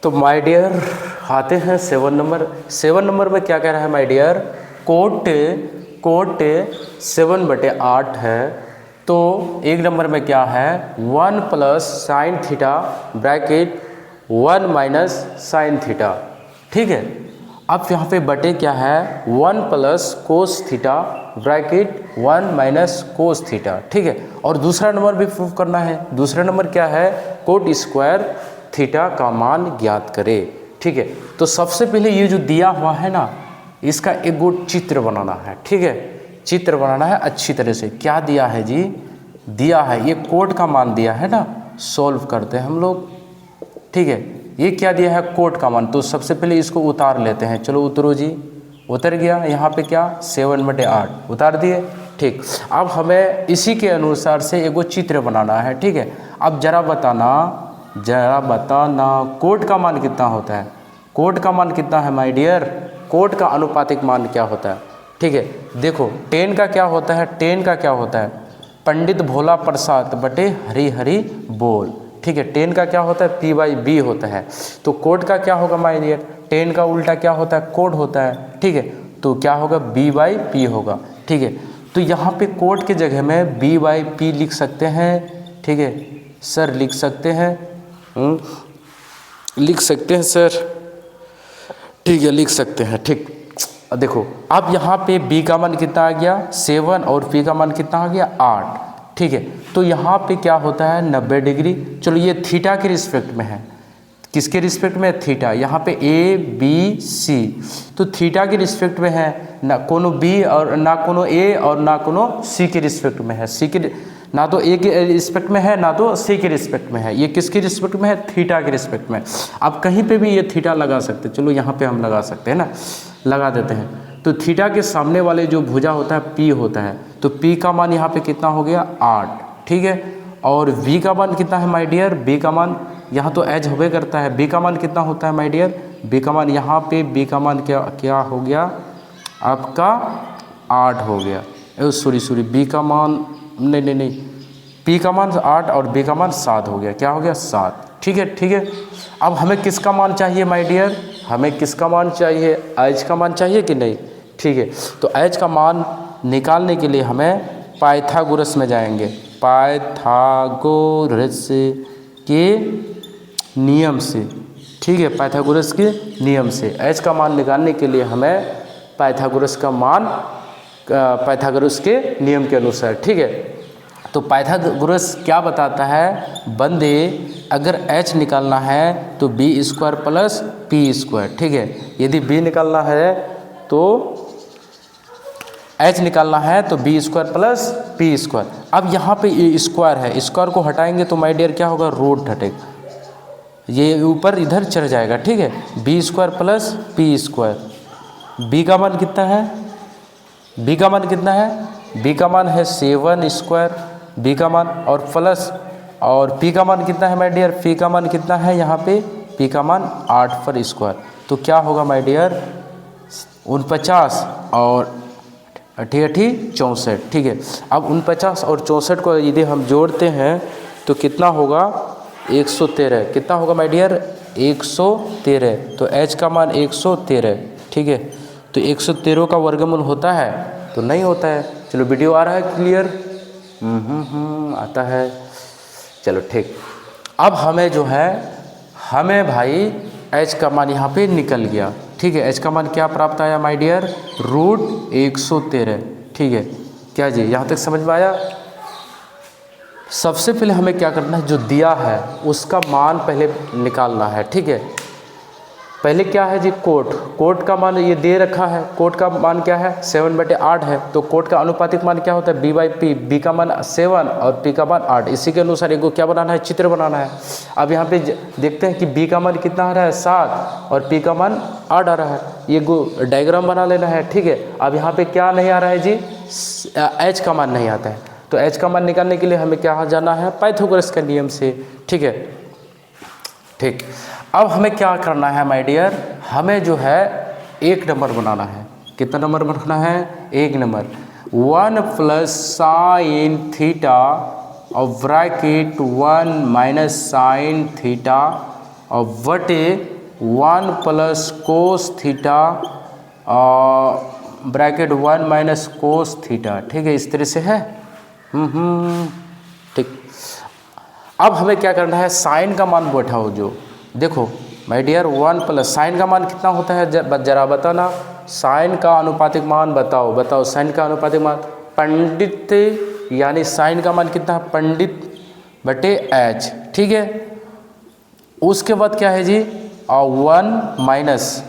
तो my dear आते हैं 7 नंबर में क्या कह रहा है माय डियर, कोट 7/8 है। तो 1 नंबर में क्या है 1 plus sine theta bracket 1 minus sine theta, ठीक है। अब यहाँ पे बटे क्या है 1 plus cos theta bracket 1 minus cos theta, ठीक है। और दूसरा नंबर भी प्रूफ करना है। दूसरा नंबर क्या है कोट स्क्वायर थीटा का मान ज्ञात करे, ठीक है। तो सबसे पहले ये जो दिया हुआ है ना, इसका एक गुड चित्र बनाना है, ठीक है। चित्र बनाना है अच्छी तरह से। क्या दिया है जी, दिया है ये कोट का मान दिया है ना, सॉल्व करते हैं हम लोग, ठीक है। ये क्या दिया है कोट का मान, तो सबसे पहले इसको उतार लेते हैं। चलो उतरो जी, उतर गया। यहाँ पे क्या 7/8 उतार दिए, ठीक। अब हमें इसी के अनुसार से एक चित्र बनाना है, ठीक है। अब जरा बताना कोट का मान कितना होता है। कोट का मान कितना है माय डियर, कोट का अनुपातिक मान क्या होता है, ठीक है। देखो 10 का क्या होता है, 10 का क्या होता है पंडित भोला प्रसाद बटे हरी हरी बोल, ठीक है। 10 का क्या होता है P/B होता है। तो कोट का क्या होगा माय डियर, 10 का उल्टा क्या होता है कोड होता है, ठीक है। तो क्या होगा B/P होगा, ठीक है। तो यहाँ पे कोट के जगह में B/P लिख सकते हैं, ठीक है सर, लिख सकते हैं, लिख सकते हैं सर, ठीक है लिख सकते हैं, ठीक। देखो अब यहाँ पे B का मान कितना आ गया 7 और P का मान कितना आ गया 8, ठीक है। तो यहाँ पे क्या होता है 90 डिग्री। चलो ये थीटा के रिस्पेक्ट में है, किसके रिस्पेक्ट में थीटा, यहाँ पे ABC, तो थीटा के रिस्पेक्ट में है ना, कोनो B और ना कोनो A और ना कोनो C के रिस्पेक्ट में है। C के ना तो A के रिस्पेक्ट में है ना तो C के रिस्पेक्ट में है, ये किसके रिस्पेक्ट में है थीटा के रिस्पेक्ट में। अब कहीं पे भी ये थीटा लगा सकते, चलो यहाँ पे हम लगा सकते हैं ना, लगा देते हैं। तो थीटा के सामने वाले जो भुजा होता है P होता है, तो P का मान यहाँ पे कितना हो गया 8, ठीक है। और V का मान कितना है माय डियर, B का मान यहाँ तो एज होबे करता है, B का मान कितना होता है माय डियर, B का मान यहाँ पे B का मान क्या हो गया आपका 8 हो गया। सॉरी B का मान नहीं P का मान 8 और B का मान 7 हो गया, क्या हो गया 7, ठीक है। अब हमें किसका मान चाहिए माय डियर, हमें किसका मान चाहिए, एच का मान चाहिए कि नहीं, ठीक है। तो एच का मान निकालने के लिए हमें पाइथागोरस में जाएंगे, पाइथागोरस के नियम से, ठीक है। पाइथागोरस के नियम से एच का मान निकालने के लिए हमें पाइथागोरस का मान पाइथागोरस के नियम के अनुसार, ठीक है। तो पाइथागोरस क्या बताता है बंदे, अगर h निकालना है तो B² प्लस P², ठीक है। यदि B निकालना है तो h निकालना है तो B² प्लस P²। अब यहाँ पे ये स्क्वायर है, स्क्वायर को हटाएंगे तो माय डियर क्या होगा रूट हटेगा, ये ऊपर इधर चढ़ जाएगा, ठीक है। B² plus P²। B का मान कितना है, B का मान कितना है, B का मान है 7² B का मान और प्लस, और P का मान कितना है माय डियर, P का मान कितना है यहाँ पे, P का मान 8 पर स्क्वायर। तो क्या होगा माय डियर 49 और 64, ठीक है। अब 49 और 64 को यदि हम जोड़ते हैं तो कितना होगा 113, कितना होगा माय डियर 113। तो H का मान 113, ठीक है। तो 113 का वर्गमूल होता है तो नहीं होता है। चलो वीडियो आ रहा है क्लियर, आता है, चलो ठीक। अब हमें जो है हमें भाई H का मान यहाँ पे निकल गया, ठीक है। H का मान क्या प्राप्त आया माय डियर √113, ठीक है। क्या जी यहाँ तक समझ में आया। सबसे पहले हमें क्या करना है, जो दिया है उसका मान पहले निकालना है, ठीक है। पहले क्या है जी कोट का मान ये दे रखा है, कोट का मान क्या है 7/8 है। तो कोट का अनुपातिक मान क्या होता है B/P, B का मान 7 और P का मान 8। इसी के अनुसार एक क्या बनाना है चित्र बनाना है। अब यहाँ पे देखते हैं कि B का मान कितना आ रहा है 7 और P का मान 8 आ रहा है, ये डायग्राम बना लेना है, ठीक है। अब यहाँ पे क्या नहीं आ रहा है जी H का मान नहीं आता है, तो H का मान निकालने के लिए हमें क्या जाना है पाइथागोरस के नियम से, ठीक है, ठीक। अब हमें क्या करना है माय डियर, हमें जो है 1 नंबर बनाना है। कितना नंबर बनाना है 1 नंबर। 1 प्लस साइन थीटा और ब्रैकेट 1 माइनस साइन थीटा और बटे 1 plus cos theta bracket 1 minus cos theta. ठीक है, इस तरह से है। ठीक। अब हमें क्या करना है, साइन का मान बैठाओ जो, देखो माय डियर 1 प्लस साइन का मान कितना होता है जरा बताना, साइन का अनुपातिक मान बताओ साइन का अनुपातिक मान, पंडित यानी साइन का मान कितना है, पंडित बटे एच। ठीक है, उसके बाद क्या है जी, 1 माइनस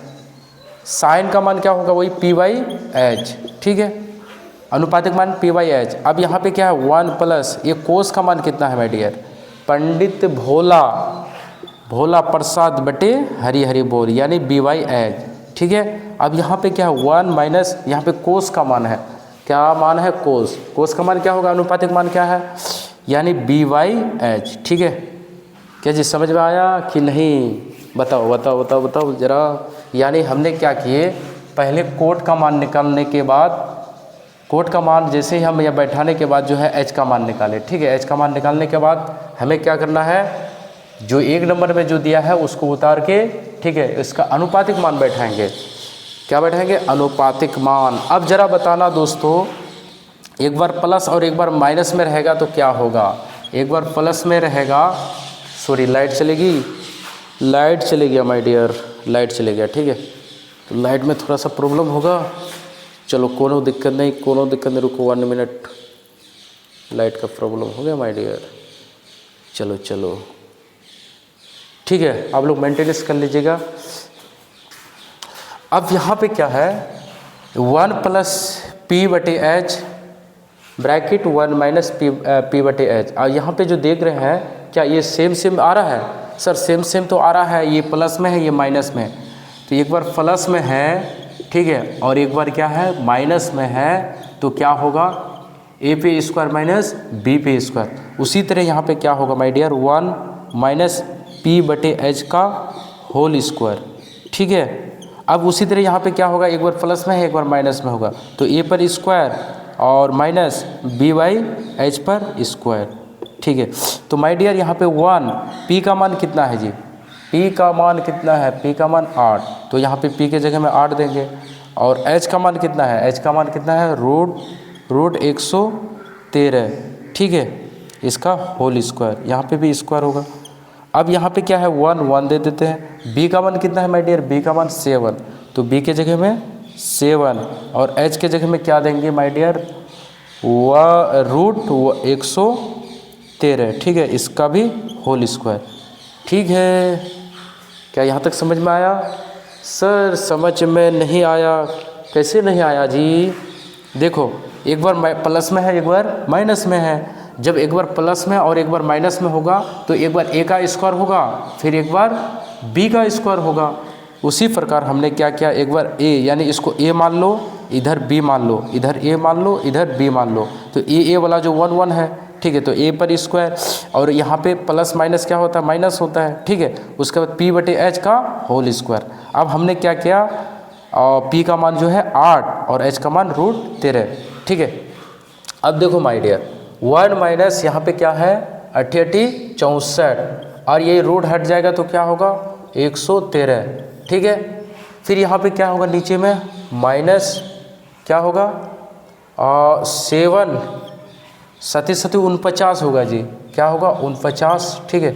साइन का मान क्या होगा, वही पी बाई एच। ठीक है, अनुपातिक मान पी बाई एच। अब यहाँ पे क्या है 1 प्लस ये कोस का मान कितना है माय डियर, पंडित भोला प्रसाद बटे हरी हरी बोल यानी बी बाई एच। ठीक है, अब यहाँ पे क्या है 1 माइनस यहाँ पे कोस का मान है, क्या मान है, कोस का मान क्या होगा, अनुपातिक मान क्या है यानी बी बाई एच। ठीक है, क्या जी समझ में आया कि नहीं, बताओ ज़रा। यानी हमने क्या किए, पहले कोट का मान निकालने के बाद, कोट का मान जैसे ही हम यहाँ बैठाने के बाद जो है एच का मान निकाले। ठीक है, एच का मान निकालने के बाद हमें क्या करना है, जो 1 नंबर में जो दिया है उसको उतार के, ठीक है, इसका अनुपातिक मान बैठाएंगे। क्या बैठाएंगे, अनुपातिक मान। अब ज़रा बताना दोस्तों, एक बार प्लस और एक बार माइनस में रहेगा तो क्या होगा, एक बार प्लस में रहेगा, सॉरी लाइट चली गया माय डियर, लाइट चले गया। ठीक है, तो लाइट में थोड़ा सा प्रॉब्लम होगा, चलो कोनो दिक्कत नहीं, रुको 1 मिनट, लाइट का प्रॉब्लम हो गया माय डियर। चलो ठीक है, आप लोग मेंटेनेंस कर लीजिएगा। अब यहाँ पे क्या है, 1 प्लस पी बटे एच ब्रैकेट 1 माइनस पी बटे एच। और यहाँ पे जो देख रहे हैं, क्या ये सेम आ रहा है, सर सेम तो आ रहा है, ये प्लस में है ये माइनस में, तो एक बार प्लस में है, ठीक है, और एक बार क्या है माइनस में है, तो क्या होगा, ए पे स्क्वायर माइनस बी पे स्क्वायर। उसी तरह यहाँ पे क्या होगा माय डियर, 1 माइनस पी बटे एच का होल स्क्वायर। ठीक है, अब उसी तरह यहाँ पे क्या होगा, एक बार प्लस में है एक बार माइनस में होगा, तो ए पर स्क्वायर और माइनस बी बाई एच पर स्क्वायर। ठीक है, तो माय डियर यहाँ पे 1 पी का मान कितना है जी, पी का मान कितना है, पी का मान 8, तो यहाँ पे पी के जगह में 8 देंगे। और एच का मान कितना है, एच का मान कितना है, रूट 113। ठीक है, इसका होल स्क्वायर, यहाँ पे भी स्क्वायर होगा। अब यहाँ पे क्या है 1 दे देते हैं। बी का मान कितना है माय डियर, बी का मान 7, तो बी के जगह में 7 और एच के जगह में क्या देंगे माय डियर, रूट 113। ठीक है, इसका भी होल स्क्वायर। ठीक है, क्या यहाँ तक समझ में आया, सर समझ में नहीं आया, कैसे नहीं आया जी, देखो एक बार प्लस में है एक बार माइनस में है, जब एक बार प्लस में और एक बार माइनस में होगा तो एक बार ए का स्क्वायर होगा, फिर एक बार बी का स्क्वायर होगा। उसी प्रकार हमने क्या किया, एक बार ए यानी इसको ए मान लो, इधर बी मान लो, इधर ए मान लो, इधर बी मान लो, तो ए वाला जो 1 है, ठीक है, तो ए पर स्क्वायर, और यहाँ पे प्लस माइनस क्या होता है, माइनस होता है। ठीक है, उसके बाद पी बटे एच का होल स्क्वायर। अब हमने क्या किया, पी का मान जो है 8 और एच का मान √13। ठीक है, अब देखो माय डियर 1 माइनस यहाँ पे क्या है 8864 और ये रूट हट जाएगा तो क्या होगा 113। ठीक है, फिर यहाँ पे क्या होगा नीचे में माइनस क्या होगा 7 सती 49 होगा जी, क्या होगा 49। ठीक है,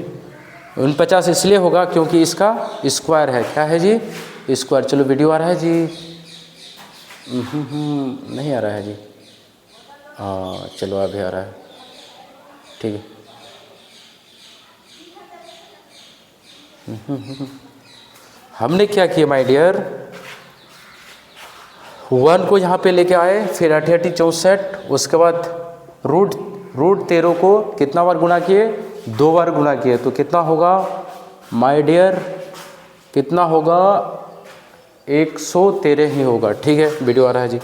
49 इसलिए होगा क्योंकि इसका स्क्वायर है, क्या है जी, स्क्वायर। चलो वीडियो आ रहा है जी, नहीं आ रहा है जी, हाँ चलो अभी आ रहा है। ठीक है, हमने क्या किया माय डियर 1 को यहाँ पे लेके आए, फिर 8864, उसके बाद रूट 13 को कितना बार गुना किए, 2 बार गुना किए, तो कितना होगा माय डियर, कितना होगा 113 ही होगा। ठीक है, वीडियो आ रहा है जी।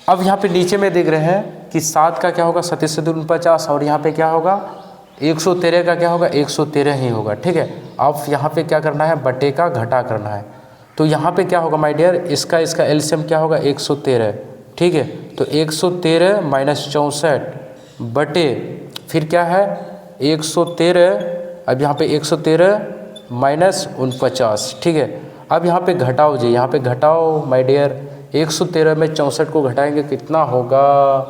अब यहाँ पे नीचे में देख रहे हैं कि 7 का क्या होगा 37 और यहाँ पे क्या होगा 113 का क्या होगा 113 ही होगा। ठीक है, अब यहाँ पे क्या करना है बटे का घटा करना है, तो यहाँ पे क्या होगा माय डियर इसका एलसीएम क्या होगा 113। ठीक है, तो 113 माइनस 64 बटे फिर क्या है 113, अब यहाँ पे 113 माइनस 49, ठीक है। अब यहाँ पे घटाओ जी, यहाँ पे घटाओ माय डियर, 113 में 64 को घटाएंगे कितना होगा,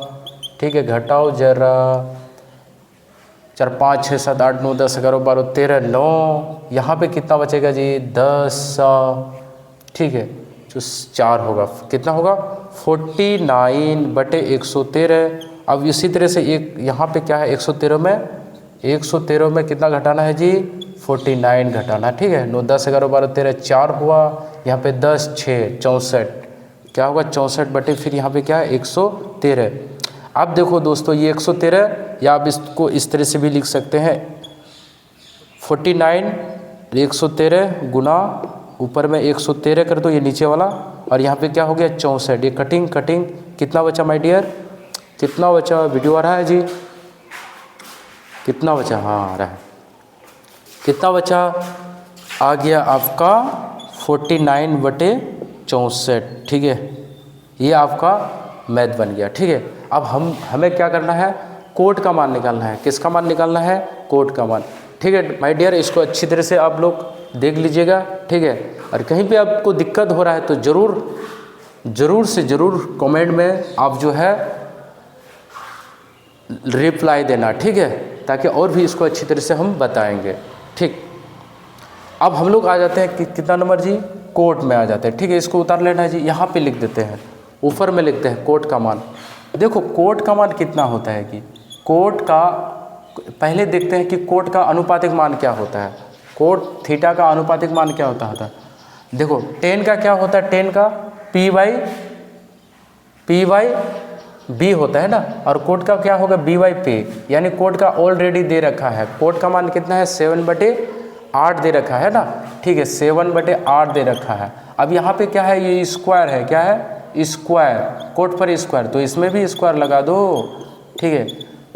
ठीक है। घटाओ जरा, 4 5 6 7 8 9 10 11 12 13 9, यहाँ पे कितना बचेगा जी 10, ठीक है। जो 4 होगा कितना होगा 49/113। अब इसी तरह से एक यहाँ पे क्या है 113 में कितना घटाना है जी 49 घटाना, ठीक है। 9 10 11 12 13 4 हुआ, यहाँ पे 10 6 64, क्या होगा 64 बटे फिर यहाँ पे क्या है 113। अब देखो दोस्तों ये 113, या आप इसको इस तरह से भी लिख सकते हैं 49 113 गुना ऊपर में 113 कर दो, ये नीचे वाला, और यहाँ पे क्या हो गया 64। ये कटिंग कितना बचा माय डियर, कितना बचा, वीडियो आ रहा है जी, कितना बचा, हाँ आ रहा है, कितना बचा, आ गया आपका 49/64, ठीक है। ये आपका मैथ बन गया, ठीक है। अब हमें क्या करना है, कोड का मान निकालना है। किसका मान निकालना है, कोड का मान, ठीक है माय डियर। इसको अच्छी तरह से आप लोग देख लीजिएगा, ठीक है। और कहीं पे आपको दिक्कत हो रहा है तो ज़रूर से ज़रूर कमेंट में आप जो है रिप्लाई देना, ठीक है, ताकि और भी इसको अच्छी तरह से हम बताएंगे, ठीक। अब हम लोग आ जाते हैं कितना नंबर जी, कोड में आ जाते हैं, ठीक है। इसको उतार लेना है जी, यहाँ पे लिख देते हैं, ऊपर में लिखते हैं कोड का मान। देखो कोड का मान कितना होता है कि कोड का, पहले देखते हैं कि कोड का अनुपातिक मान क्या होता है। कोड थीटा का अनुपातिक मान क्या होता है, देखो टेन का क्या होता है, टेन का P बाई B होता है ना, और कोड का क्या होगा B/P, यानी कोड का ऑलरेडी दे रखा है। कोड का मान कितना है 7/8 दे रखा है ना, ठीक है, 7/8 दे रखा है। अब यहाँ पे क्या है, ये स्क्वायर है, क्या है स्क्वायर, कोड पर स्क्वायर, तो इसमें भी स्क्वायर लगा दो, ठीक है।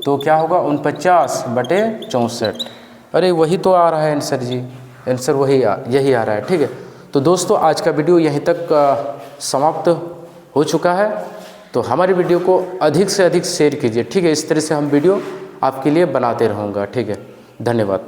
तो क्या होगा 49/64। अरे वही तो आ रहा है आंसर जी, आंसर यही आ रहा है, ठीक है। तो दोस्तों आज का वीडियो यहीं तक समाप्त हो चुका है। तो हमारी वीडियो को अधिक से अधिक शेयर कीजिए, ठीक है। इस तरह से हम वीडियो आपके लिए बनाते रहूँगा, ठीक है। धन्यवाद।